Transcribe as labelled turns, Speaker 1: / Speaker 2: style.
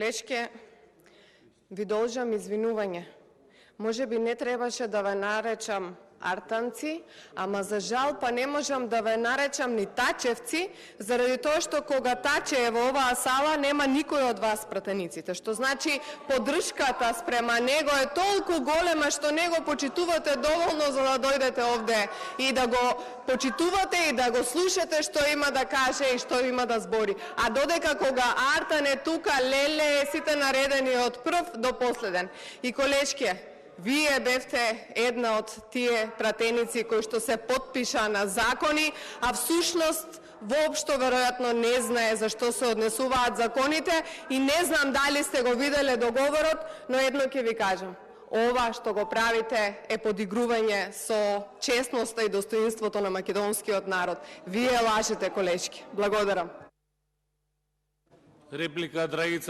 Speaker 1: Колешке, ви должам извинување. Може би не требаше да ве наречам артанци, ама за жал па не можам да ве наречам ни тачевци, заради тоа што кога таче е во оваа сала нема никој од вас пратениците, што значи поддршката спрема него е толку голема што не го почитувате доволно за да дојдете овде и да го почитувате и да го слушате што има да каже и што има да збори. А додека кога Артан е тука, леле, сите наредени од прв до последен. И Колешке, вие бевте една од тие пратеници кои што се потпиша на закони, а всушност воопшто веројатно не знае за што се однесуваат законите и не знам дали сте го виделе договорот, но едно ќе ви кажам. Ова што го правите е подигрување со честноста и достоинството на македонскиот народ. Вие лажете, Колешки. Благодарам.
Speaker 2: Реплика, Драгица